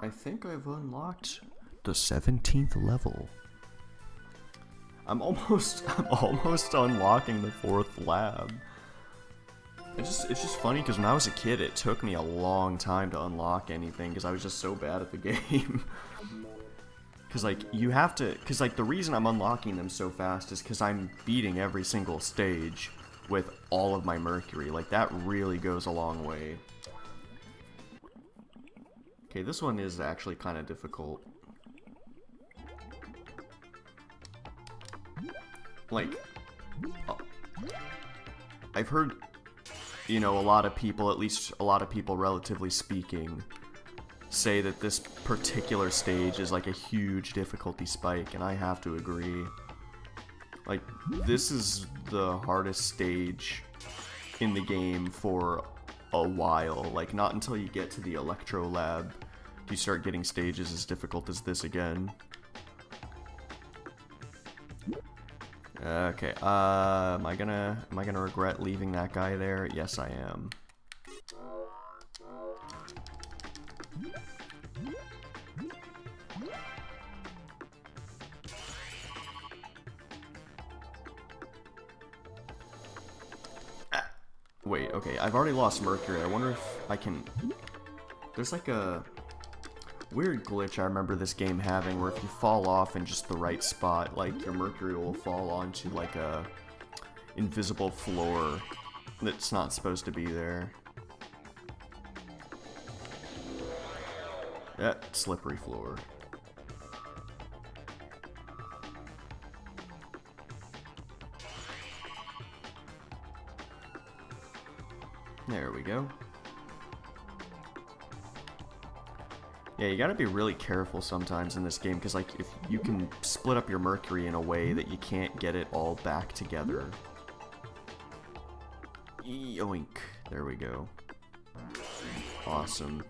I think I've unlocked the 17th level. I'm almost unlocking the 4th lab. It's just funny because when I was a kid, it took me a long time to unlock anything because I was just so bad at the game. Because like you have to, because like the reason I'm unlocking them so fast is because I'm beating every single stage with all of my mercury. Like that really goes a long way. Okay, this one is actually kind of difficult. Like, I've heard, you know, a lot of people, at least a lot of people relatively speaking, say that this particular stage is like a huge difficulty spike, and I have to agree. Like, this is the hardest stage in the game for a while. Like, not until you get to the Electro Lab do you start getting stages as difficult as this again. Okay, am I gonna regret leaving that guy there? Yes, I am. Wait, okay, I've already lost mercury. I wonder if I can... There's like a weird glitch I remember this game having where if you fall off in just the right spot, like your mercury will fall onto like a invisible floor that's not supposed to be there. That slippery floor. There we go. Yeah, you gotta be really careful sometimes in this game, because like if you can split up your mercury in a way that you can't get it all back together. Yoink. There we go. Awesome.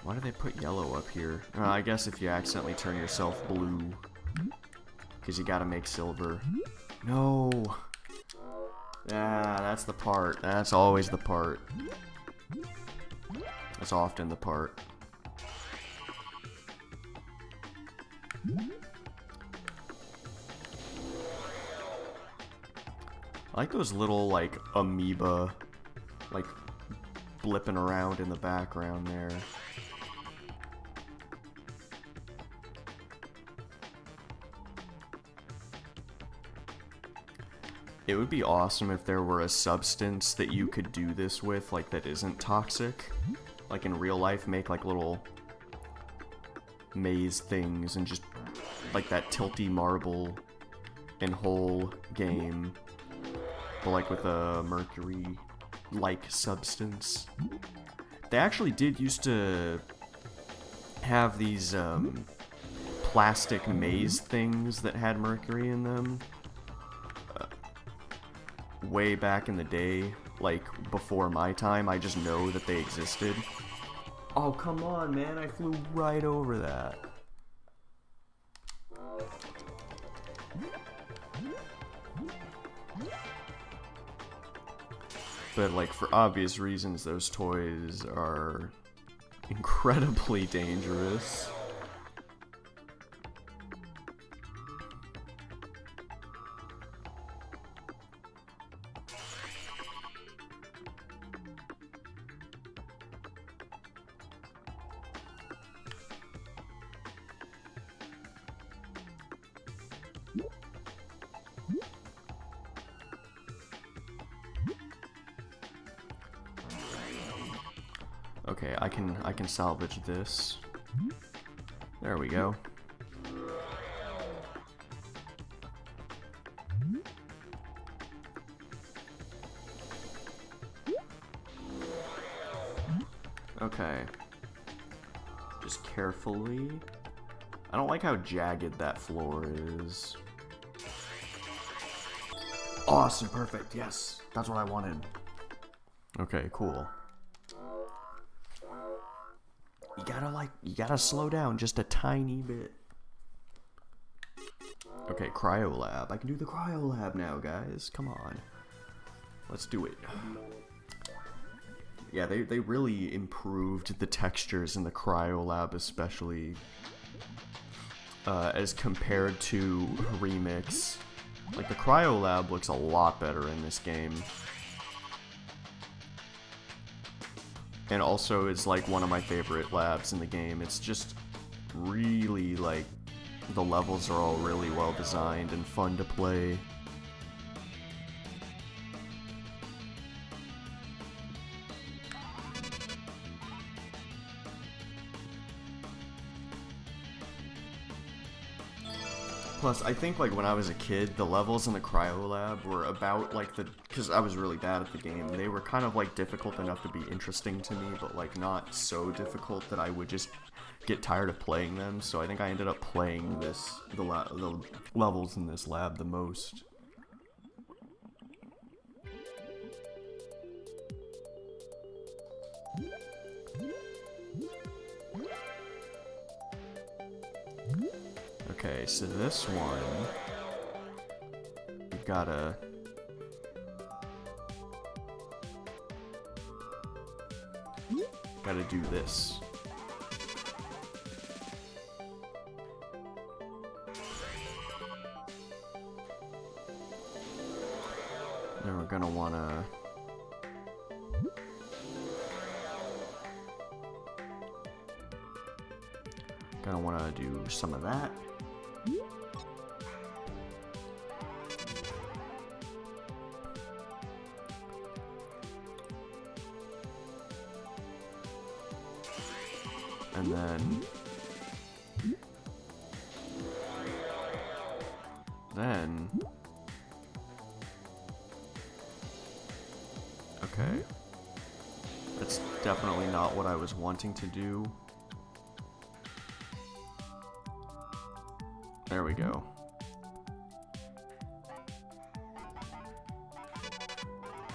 Why do they put yellow up here? I guess if you accidentally turn yourself blue, because you gotta make silver. No! Yeah, that's the part. That's always the part. That's often the part. I like those little, like, amoeba, like, blipping around in the background there. It would be awesome if there were a substance that you could do this with, like, that isn't toxic. Like, in real life, make, like, little maze things and just, like, that tilty marble and hole game. But, like, with a mercury-like substance. They actually did used to have these, plastic maze things that had mercury in them. Way back in the day, like, before my time, I just know that they existed. Oh, come on, man, I flew right over that. But, like, for obvious reasons, those toys are incredibly dangerous. Okay, I can salvage this. There we go. Okay. Just carefully. I don't like how jagged that floor is. Awesome, perfect, yes. That's what I wanted. Okay, cool. You gotta slow down just a tiny bit. Okay, cryo lab. I can do the cryo lab now, guys. Come on. Let's do it. Yeah, they really improved the textures in the cryo lab, especially as compared to Remix. Like, the cryo lab looks a lot better in this game. And also, it's like one of my favorite labs in the game. It's just really, like, the levels are all really well designed and fun to play. Plus, I think, like, when I was a kid, the levels in the cryo lab were about, like, because I was really bad at the game, they were kind of, like, difficult enough to be interesting to me, but, like, not so difficult that I would just get tired of playing them, so I think I ended up playing the levels in this lab the most. Okay, so this one, we've gotta do this. Then we're gonna wanna do some of that. And then, okay, that's definitely not what I was wanting to do. There we go.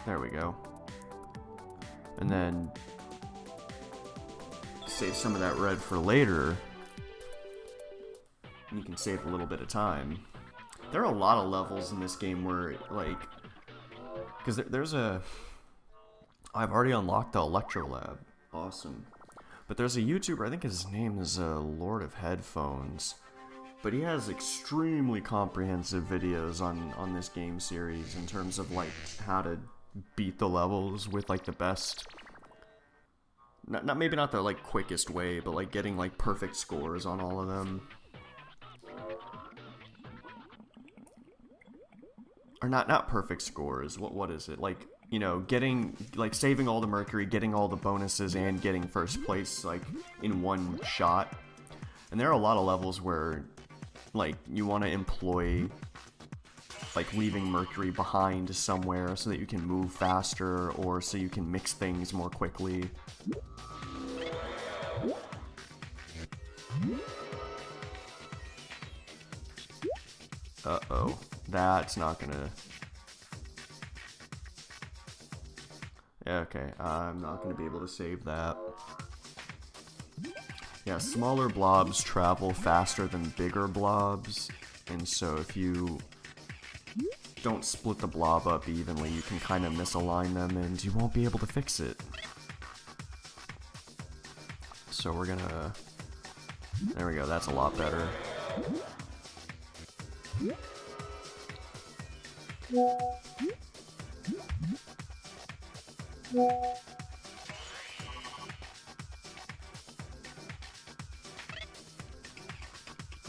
There we go. And then save some of that red for later. And you can save a little bit of time. There are a lot of levels in this game where, like, because there's I've already unlocked the Electro Lab. Awesome. But there's a YouTuber, I think his name is Lord of Headphones. But he has extremely comprehensive videos on this game series in terms of like how to beat the levels with like the best, maybe not the like quickest way, but like getting like perfect scores on all of them. Or not perfect scores. What is it? Like, you know, getting like saving all the Mercury, getting all the bonuses, and getting first place like in one shot. And there are a lot of levels where like you want to employ like leaving Mercury behind somewhere so that you can move faster or so you can mix things more quickly. Uh-oh. That's not gonna... Okay, I'm not gonna be able to save that. Yeah, smaller blobs travel faster than bigger blobs, and so if you don't split the blob up evenly, you can kind of misalign them and you won't be able to fix it. So we're gonna... There we go, that's a lot better.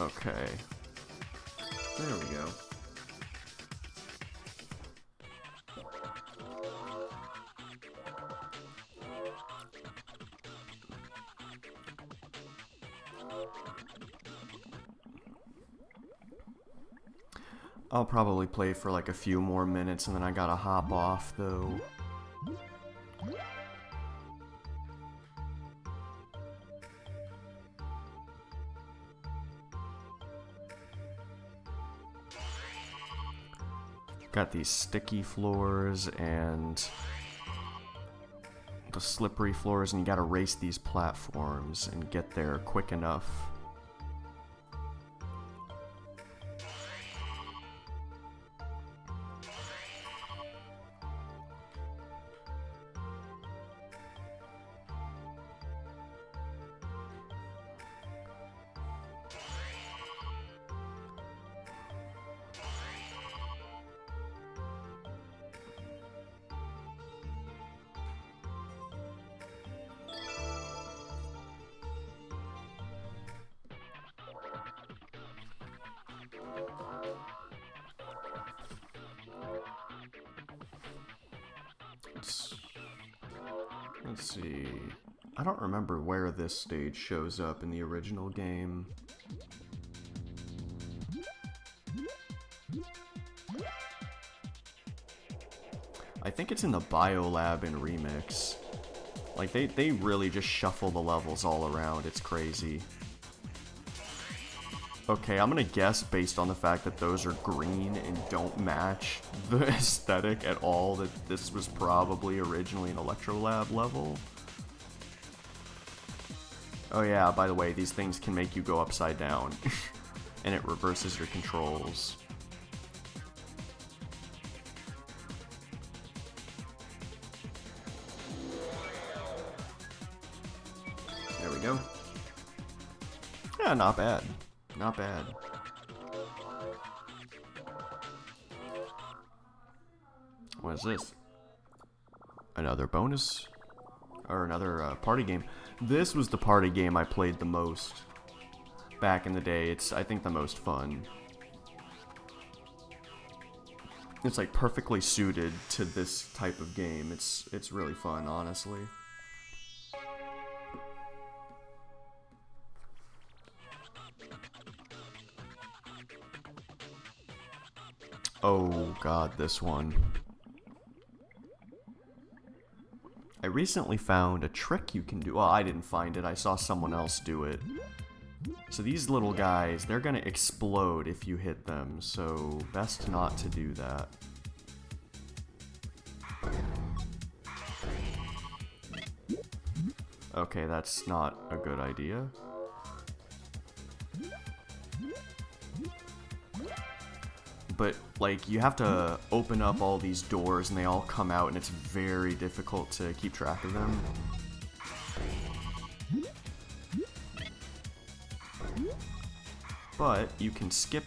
Okay. There we go. I'll probably play for like a few more minutes and then I gotta hop off though. Got these sticky floors and the slippery floors, and you gotta race these platforms and get there quick enough. Let's see. I don't remember where this stage shows up in the original game. I think it's in the Biolab in Remix. Like, they really just shuffle the levels all around. It's crazy. Okay, I'm gonna guess based on the fact that those are green and don't match the aesthetic at all that this was probably originally an Electrolab level. Oh yeah, by the way, these things can make you go upside down. And it reverses your controls. There we go. Yeah, not bad. Not bad. What is this? Another bonus? Or another party game. This was the party game I played the most back in the day. It's, I think, the most fun. It's like perfectly suited to this type of game. It's really fun, honestly. Oh god, this one. I recently found a trick you can do. Well, I didn't find it. I saw someone else do it. So these little guys, they're gonna explode if you hit them, so best not to do that. Okay, that's not a good idea. But, like, you have to open up all these doors and they all come out and it's very difficult to keep track of them. But you can skip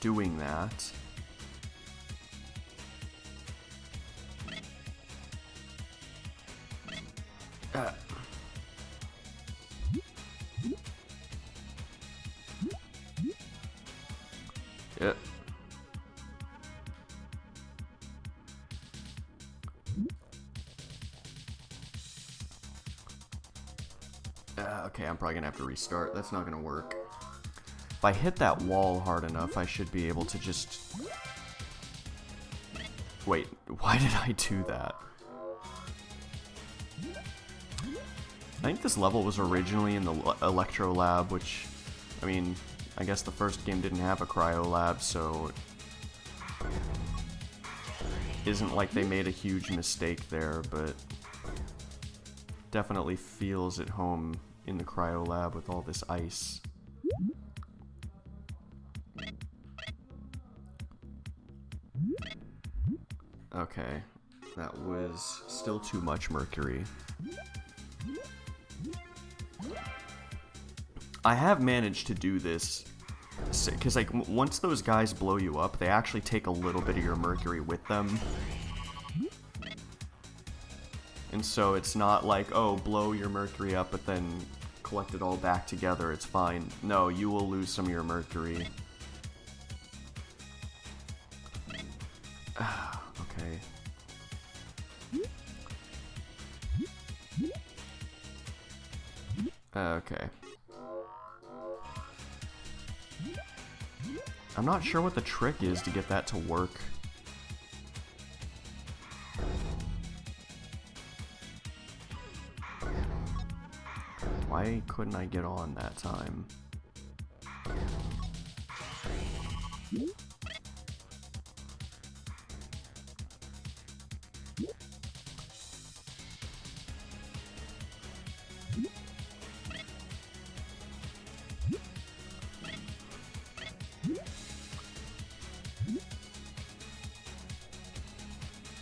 doing that. Yeah. Okay, I'm probably gonna have to restart. That's not gonna work. If I hit that wall hard enough, I should be able to just... Wait, why did I do that? I think this level was originally in the Electro Lab, which, I mean, I guess the first game didn't have a Cryo Lab, so it isn't like they made a huge mistake there, but definitely feels at home in the Cryo Lab with all this ice. Okay, that was still too much Mercury. I have managed to do this, because like once those guys blow you up, they actually take a little bit of your Mercury with them. And so it's not like, oh, blow your Mercury up, but then collect it all back together, it's fine. No, you will lose some of your Mercury. Okay. Okay. I'm not sure what the trick is to get that to work. Why couldn't I get on that time?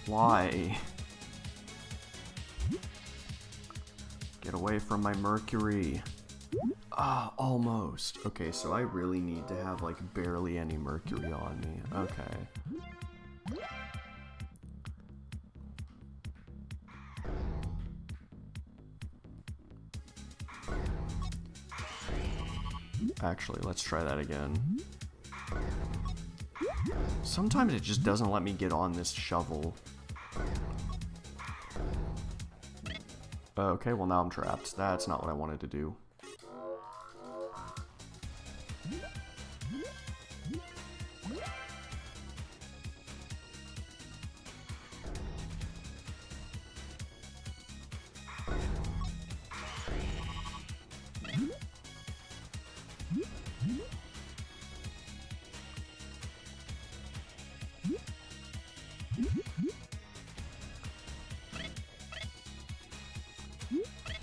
Why? Get away from my Mercury. Ah, almost. Okay, so I really need to have like barely any Mercury on me. Okay. Actually, let's try that again. Sometimes it just doesn't let me get on this shovel. Okay, well now I'm trapped. That's not what I wanted to do.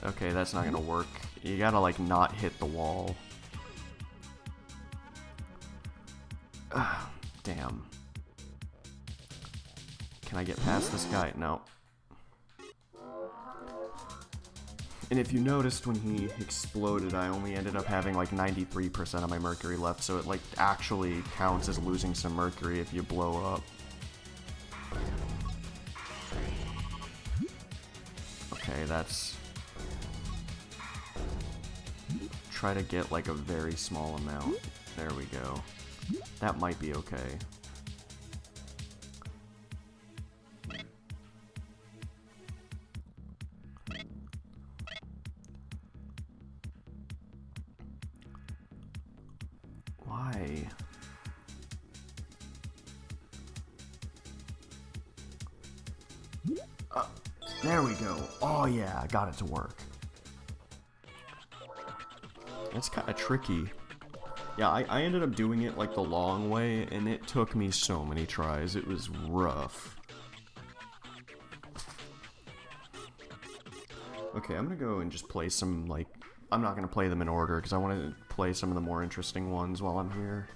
Okay, that's not gonna work. You gotta, like, not hit the wall. Damn. Can I get past this guy? No. And if you noticed when he exploded, I only ended up having, like, 93% of my Mercury left, so it, like, actually counts as losing some Mercury if you blow up. Okay, that's... Try to get like a very small amount. There we go. That might be okay. Why? There we go. Oh yeah, I got it to work. It's kind of tricky. Yeah, I ended up doing it like the long way, and it took me so many tries. It was rough. Okay, I'm gonna go and just play some, like... I'm not gonna play them in order, because I want to play some of the more interesting ones while I'm here.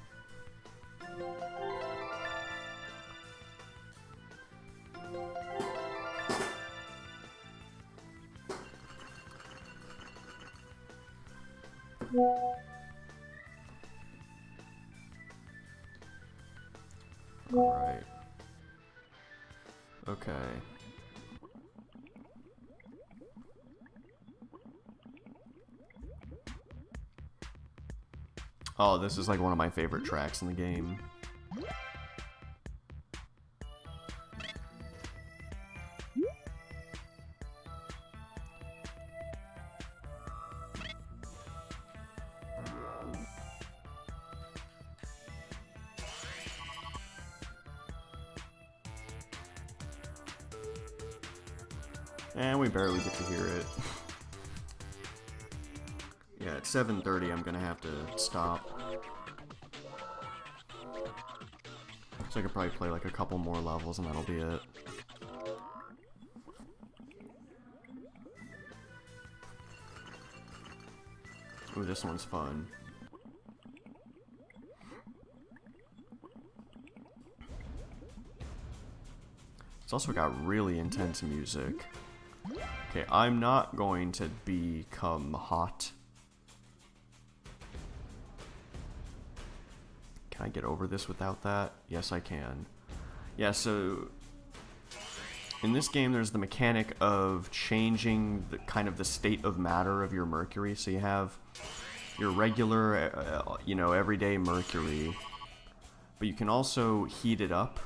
Okay. Oh, this is like one of my favorite tracks in the game. And we barely get to hear it. Yeah, at 7:30 I'm gonna have to stop. So I could probably play like a couple more levels and that'll be it. Ooh, this one's fun. It's also got really intense music. Okay, I'm not going to become hot. Can I get over this without that? Yes, I can. Yeah, so in this game there's the mechanic of changing the kind of the state of matter of your Mercury. So you have your regular, you know, everyday Mercury, but you can also heat it up.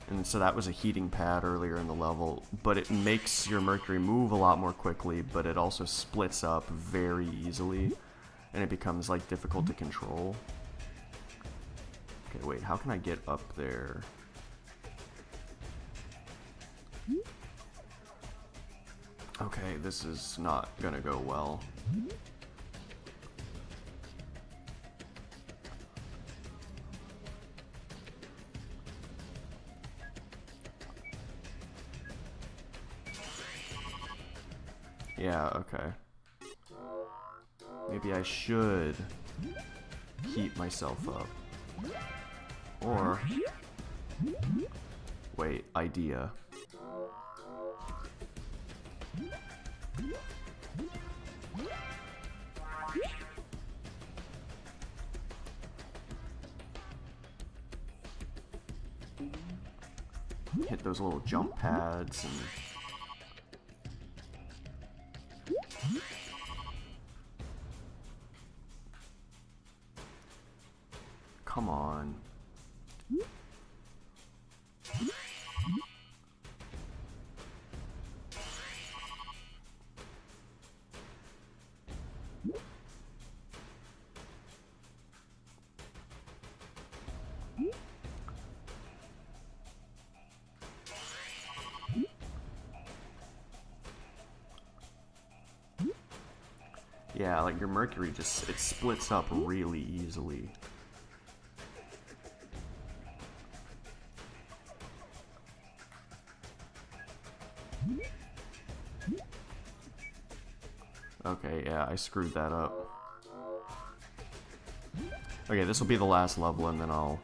And so that was a heating pad earlier in the level, but it makes your Mercury move a lot more quickly, but it also splits up very easily, and it becomes like difficult to control. Okay, wait, how can I get up there? Okay, this is not gonna go well. Yeah, okay. Maybe I should heat myself up. Or... wait, idea. Hit those little jump pads and... come on. Yeah, like your Mercury just, it splits up really easily. Okay, yeah, I screwed that up. Okay, this will be the last level and then I'll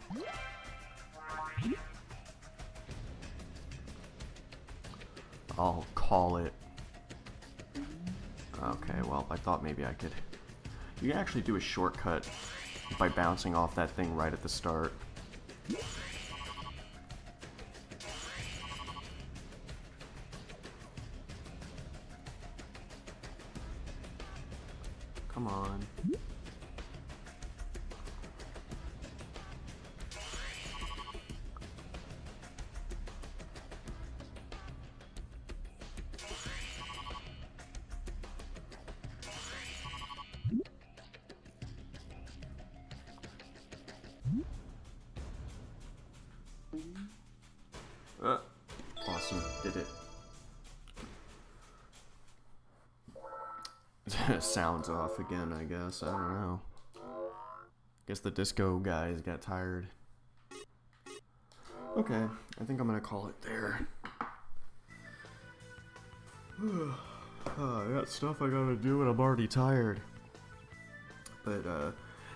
call it. Okay, well, I thought maybe I could... you can actually do a shortcut by bouncing off that thing right at the start. Come on. Awesome, did it. Sounds off again, I guess. I don't know. Guess the disco guys got tired. Okay, I think I'm gonna call it there. I got stuff I gotta do and I'm already tired. But,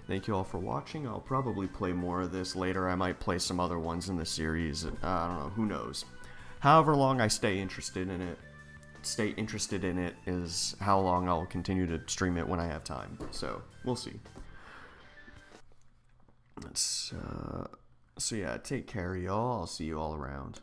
thank you all for watching. I'll probably play more of this later. I might play some other ones in the series. I don't know, who knows. However long I stay interested in it is how long I'll continue to stream it when I have time. So, we'll see. So yeah, take care, y'all. I'll see you all around.